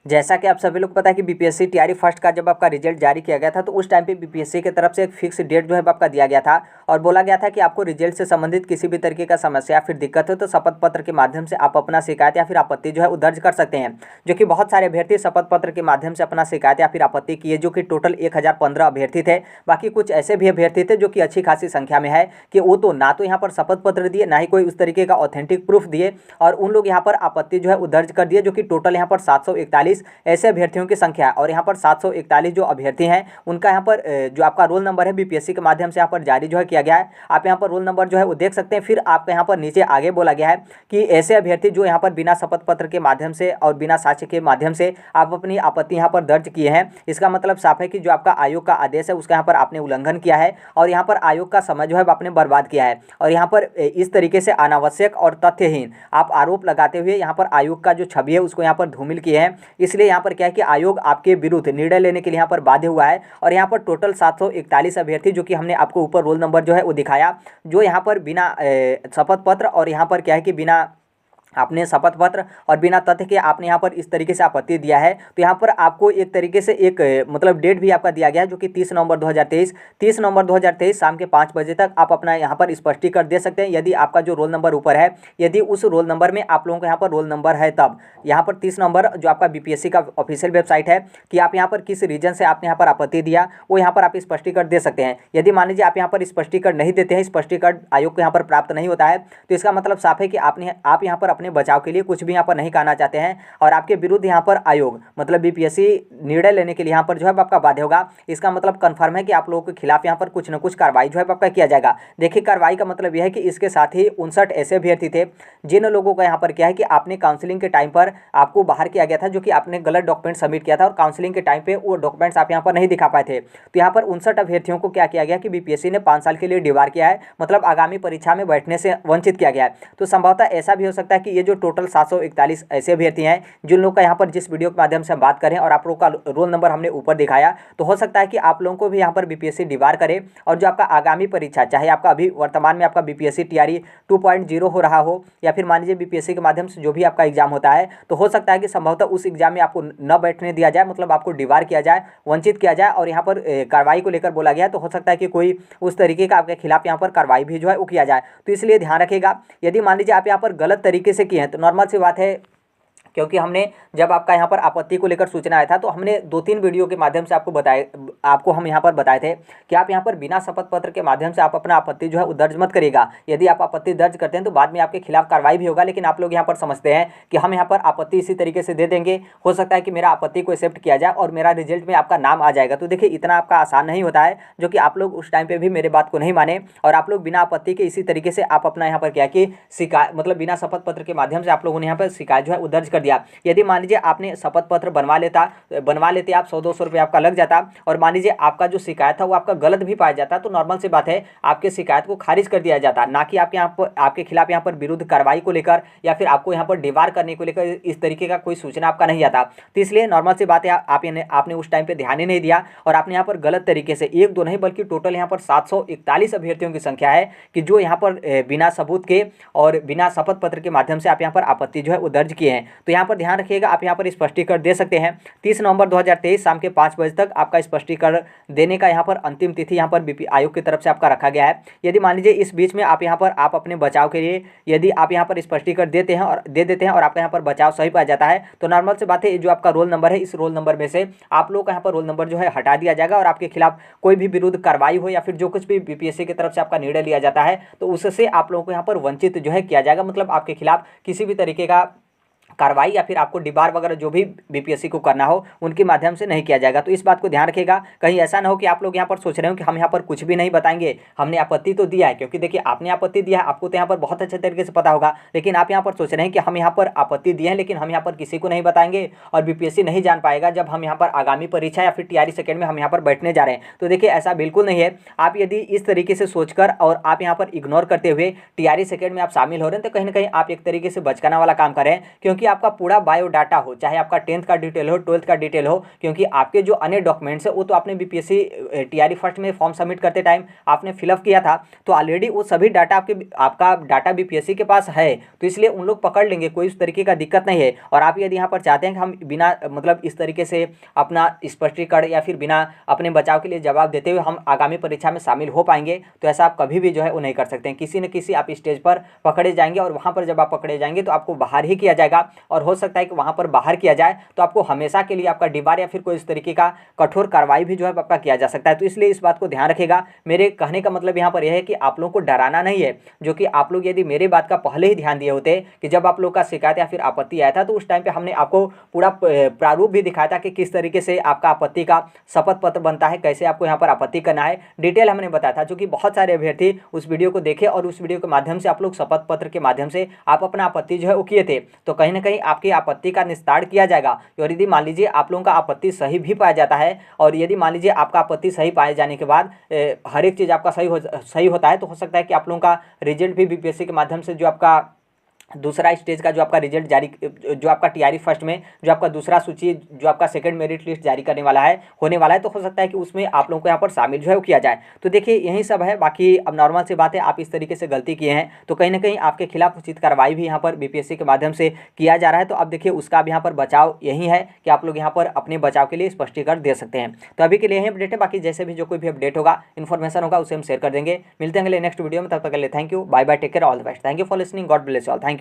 जैसा कि आप सभी लोग पता है कि बीपीएससी टीआरई फर्स्ट का जब आपका रिजल्ट जारी किया गया था तो उस टाइम पे बीपीएससी की तरफ से एक फिक्स डेट जो है आपका दिया गया था और बोला गया था कि आपको रिजल्ट से संबंधित किसी भी तरीके का समस्या या फिर दिक्कत हो तो शपथ पत्र के माध्यम से आप अपना शिकायत या फिर आपत्ति जो है वो दर्ज कर सकते हैं। जो कि बहुत सारे अभ्यर्थी शपथ पत्र के माध्यम से अपना शिकायत या फिर आपत्ति किए, जो कि टोटल 1015 अभ्यर्थी थे। बाकी कुछ ऐसे भी अभ्यर्थी थे जो कि अच्छी खासी संख्या में है कि वो तो ना तो यहाँ पर शपथ पत्र दिए, ना ही कोई उस तरीके का ऑथेंटिक प्रूफ दिए, और उन लोग यहाँ पर आपत्ति जो है वो दर्ज कर दिए। जो कि टोटल यहाँ पर 741 ऐसे अभ्यर्थियों की संख्या है और यहाँ पर 741 जो अभ्यर्थी हैं उनका यहाँ पर जो आपका रोल नंबर है बीपीएससी के माध्यम से यहाँ पर जारी जो है किया गया है। आप यहाँ पर रोल नंबर जो है वो देख सकते हैं। फिर आपका यहाँ पर नीचे आगे बोला गया है कि ऐसे अभ्यर्थी जो यहाँ पर बिना शपथ पत्र के माध्यम से और बिना साक्ष्य के माध्यम से आप अपनी आपत्ति यहाँ पर दर्ज किए हैं, इसका मतलब साफ है कि जो आपका आयोग का आदेश है उसका यहाँ पर आपने उल्लंघन किया है और यहाँ पर आयोग का समय जो है आपने बर्बाद किया है। और यहाँ पर इस तरीके से अनावश्यक और तथ्यहीन आप आरोप लगाते हुए यहाँ पर आयोग का जो छवि है उसको यहाँ पर धूमिल किए हैं। इसलिए यहाँ पर क्या है कि आयोग आपके विरुद्ध निर्णय लेने के लिए यहाँ पर बाध्य हुआ है। और यहाँ पर टोटल 741 अभ्यर्थी, जो कि हमने आपको ऊपर रोल नंबर जो है वो दिखाया, जो यहाँ पर बिना शपथ पत्र और यहाँ पर क्या है कि बिना आपने शपथ पत्र और बिना तथ्य के आपने यहाँ पर इस तरीके से आपत्ति दिया है। तो यहाँ पर आपको एक तरीके से एक मतलब डेट भी आपका दिया गया है, जो कि 30 नवंबर 2023 शाम के 5 बजे तक आप अपना यहाँ पर स्पष्टीकरण दे सकते हैं। यदि आपका जो रोल नंबर ऊपर है, यदि उस रोल नंबर में आप लोगों को यहाँ पर रोल नंबर है, तब यहाँ पर 30 नवंबर जो आपका बीपीएससी का ऑफिशियल वेबसाइट है कि आप यहाँ पर किस रीजन से आपने यहाँ पर आपत्ति दिया, वो यहाँ पर आप स्पष्टीकरण दे सकते हैं। यदि मान लीजिए आप यहाँ पर स्पष्टीकरण नहीं देते हैं, स्पष्टीकरण आयोग को यहाँ पर प्राप्त नहीं होता है, तो इसका मतलब साफ है कि आप यहाँ पर अपने बचाव के लिए कुछ भी यहाँ पर नहीं कहना चाहते हैं और आपके विरुद्ध यहाँ पर आयोग मतलब बीपीएससी निर्णय लेने के लिए यहाँ पर जो है आपका बाध्य होगा। इसका मतलब कंफर्म है कि आप लोगों के खिलाफ यहाँ पर कुछ न कुछ कार्रवाई जो है आपका किया जाएगा। देखिए, कार्रवाई का मतलब यह है कि इसके साथ ही 59 ऐसे अभ्यर्थी थे जिन लोगों का यहाँ पर क्या है कि आपने काउंसलिंग के टाइम पर आपको बाहर किया गया था, जो कि आपने गलत डॉक्यूमेंट सबमिट किया था और काउंसलिंग के टाइम पे वो डॉक्यूमेंट्स आप यहाँ पर नहीं दिखा पाए थे। तो यहाँ पर 59 अभ्यर्थियों को क्या किया गया कि बीपीएससी ने 5 साल के लिए डिबार किया है, मतलब आगामी परीक्षा में बैठने से वंचित किया गया है। तो संभवतः ऐसा भी हो सकता है कि ये जो टोटल 741 ऐसे अभ्यर्थी हैं जिन लोग का यहाँ पर जिस वीडियो के माध्यम से हम बात करें और आप लोगों का रोल नंबर हमने ऊपर दिखाया, तो हो सकता है कि आप लोगों को भी यहाँ पर बीपीएससी डिबार करे और जो आपका आगामी परीक्षा, चाहे आपका अभी वर्तमान में आपका बीपीएससी टीआरई 2.0 हो रहा हो या फिर मान लीजिए बीपीएससी के माध्यम से जो भी आपका एग्जाम होता है, तो हो सकता है कि संभवतः उस एग्जाम में आपको न बैठने दिया जाए, मतलब आपको डिबार किया जाए, वंचित किया जाए और यहाँ पर कार्रवाई को लेकर बोला गया है। तो हो सकता है कि कोई उस तरीके का आपके खिलाफ यहाँ पर कार्रवाई भी जो है वो किया जाए। तो इसलिए ध्यान रखिएगा, यदि मान लीजिए आप यहाँ पर गलत तरीके से किए हैं तो नॉर्मल सी बात है, क्योंकि हमने जब आपका यहाँ पर आपत्ति को लेकर सूचना आया था तो हमने 2-3 वीडियो के माध्यम से आपको हम यहाँ पर बताए थे कि आप यहाँ पर बिना शपथ पत्र के माध्यम से आप अपना आपत्ति जो है दर्ज मत करिएगा। यदि आप आपत्ति दर्ज करते हैं तो बाद में आपके खिलाफ कार्रवाई भी होगा। लेकिन आप लोग यहाँ पर समझते हैं कि हम यहाँ पर आपत्ति इसी तरीके से दे देंगे, हो सकता है कि मेरा आपत्ति को एक्सेप्ट किया जाए और मेरा रिजल्ट में आपका नाम आ जाएगा। तो देखिए, इतना आपका आसान नहीं होता है, जो कि आप लोग उस टाइम पर भी मेरे बात को नहीं माने और आप लोग बिना आपत्ति के इसी तरीके से आप अपना यहाँ पर क्या कि शिकायत मतलब बिना शपथ पत्र के माध्यम से आप लोगों ने यहाँ पर शिकायत जो है दर्ज कर दिया। यदि मान लीजिए आपने शपथ पत्र बनवा लेते आप 100-200 रुपये आपका लग जाता और मान लीजिए आपका जो शिकायत था वो आपका गलत भी पाया जाता, तो नॉर्मल सी बात है आपके शिकायत को खारिज कर दिया जाता, ना कि आपके खिलाफ यहाँ पर विरुद्ध कार्रवाई को लेकर या फिर आपको यहाँ पर डिबार करने को लेकर इस तरीके का कोई सूचना आपका नहीं आता। तो इसलिए नॉर्मल सी बात है आपने उस टाइम पर ध्यान ही नहीं दिया और आपने यहाँ पर गलत तरीके से 1-2 नहीं बल्कि टोटल यहाँ पर 741 अभ्यर्थियों की संख्या है कि जो यहाँ पर बिना सबूत के और बिना शपथ पत्र के माध्यम से आप यहाँ पर आपत्ति जो है वो दर्ज किए हैं। तो यहाँ पर ध्यान रखिएगा, आप यहाँ पर स्पष्टीकरण दे सकते हैं। 30 नवंबर 2023 शाम के 5 बजे तक आपका स्पष्टीकरण देने का यहाँ पर अंतिम तिथि यहाँ पर बीपी आयोग की तरफ से आपका रखा गया है। यदि मान लीजिए इस बीच में आप यहाँ पर आप अपने बचाव के लिए यदि आप यहाँ पर स्पष्टीकरण दे देते हैं और आपका यहाँ पर बचाव सही पाया जाता है, तो नॉर्मल से बात है जो आपका रोल नंबर है, इस रोल नंबर में से आप लोग का यहाँ पर रोल नंबर जो है हटा दिया जाएगा और आपके खिलाफ कोई भी विरुद्ध कार्रवाई हो या फिर जो कुछ भी बीपीएससी की तरफ से आपका निर्णय लिया जाता है तो उससे आप लोगों को यहाँ पर वंचित जो है किया जाएगा। मतलब आपके खिलाफ किसी भी तरीके का कार्रवाई या फिर आपको डिबार वगैरह जो भी बीपीएससी को करना हो उनके माध्यम से नहीं किया जाएगा। तो इस बात को ध्यान रखिएगा, कहीं ऐसा ना हो कि आप लोग यहाँ पर सोच रहे हो कि हम यहाँ पर कुछ भी नहीं बताएंगे, हमने आपत्ति तो दिया है। क्योंकि देखिए, आपने आपत्ति दिया है, आपको तो यहाँ पर बहुत अच्छे तरीके से पता होगा, लेकिन आप यहाँ पर सोच रहे हैं कि हम यहाँ पर आपत्ति दिए हैं लेकिन हम यहाँ पर किसी को नहीं बताएंगे और बीपीएससी नहीं जान पाएगा जब हम यहाँ पर आगामी परीक्षा या फिर टीआरई सेकेंड में हम यहाँ पर बैठने जा रहे हैं। तो देखिए, ऐसा बिल्कुल नहीं है। आप यदि इस तरीके से सोचकर और आप यहाँ पर इग्नोर करते हुए टीआरई सेकेंड में आप शामिल हो रहे हैं तो कहीं ना कहीं आप एक तरीके से बचकाना वाला काम करें, क्योंकि क्योंकि आपका पूरा बायोडाटा हो, चाहे आपका 10th का डिटेल हो, 12th का डिटेल हो, क्योंकि आपके जो अन्य डॉक्यूमेंट्स है वो तो आपने बीपीएससी टीआरई फर्स्ट में फॉर्म सबमिट करते टाइम आपने फिलअप किया था, तो ऑलरेडी वो सभी डाटा आपका डाटा बीपीएससी के पास है, तो इसलिए उन लोग पकड़ लेंगे, कोई उस तरीके का दिक्कत नहीं है। और आप यदि यहाँ पर चाहते हैं कि हम बिना मतलब इस तरीके से अपना स्पष्टीकरण या फिर बिना अपने बचाव के लिए जवाब देते हुए हम आगामी परीक्षा में शामिल हो पाएंगे, तो ऐसा आप कभी भी जो है वो नहीं कर सकते हैं। किसी न किसी आप स्टेज पर पकड़े जाएंगे और वहाँ पर जब आप पकड़े जाएंगे तो आपको बाहर ही किया जाएगा, और हो सकता है कि वहाँ पर बाहर किया जाए तो आपको हमेशा के लिए आपका डिबार या फिर कोई इस तरीके का कठोर कार्रवाई भी जो है आपका किया जा सकता है। तो इसलिए इस बात को ध्यान रखिएगा। मेरे कहने का मतलब यहाँ पर यह है कि आप लोगों को डराना नहीं है, जो कि आप लोग यदि मेरे बात का पहले ही ध्यान दिए होते कि जब आप लोग का शिकायत या फिर आपत्ति आया था तो उस टाइम पे हमने आपको पूरा प्रारूप भी दिखाया था कि किस तरीके से आपका आपत्ति का शपथ पत्र बनता है, कैसे आपको यहाँ पर आपत्ति करना है, डिटेल हमने बताया था, जो कि बहुत सारे अभ्यर्थी उस वीडियो को देखे और उस वीडियो के माध्यम से आप लोग शपथ पत्र के माध्यम से आप अपना आपत्ति जो है वो किए थे। तो कहीं ना कहीं आपकी आपत्ति का निस्तारण किया जाएगा। और यदि मान लीजिए आप लोगों का आपत्ति सही भी पाया जाता है, और यदि मान लीजिए आपका आपत्ति सही पाए जाने के बाद हर एक चीज़ आपका सही होता है, तो हो सकता है कि आप लोगों का रिजल्ट भी बीपीएससी के माध्यम से जो आपका दूसरा स्टेज का जो आपका रिजल्ट जारी, जो आपका टीआरई फर्स्ट में जो आपका दूसरा सूची जो आपका सेकंड मेरिट लिस्ट जारी करने वाला है, होने वाला है, तो हो सकता है कि उसमें आप लोगों को यहाँ पर शामिल जो है वो किया जाए। तो देखिए यही सब है, बाकी अब नॉर्मल सी बात है, आप इस तरीके से गलती किए हैं तो कहीं ना कहीं आपके खिलाफ उचित कार्रवाई भी यहाँ पर बीपीएससी के माध्यम से किया जा रहा है। तो अब देखिए उसका अब यहाँ पर बचाव यही है कि आप लोग यहाँ पर अपने बचाव के लिए स्पष्टीकरण दे सकते हैं। तो अभी के लिए यही अपडेट है, बाकी जैसे भी जो कोई भी अपडेट होगा, इन्फॉर्मेशन होगा, उसे हम शेयर कर देंगे। मिलते हैं अगले नेक्स्ट वीडियो में, तब तक के लिए thank you, bye bye, take care, all the best, thank you for listening, God bless you all, thank you.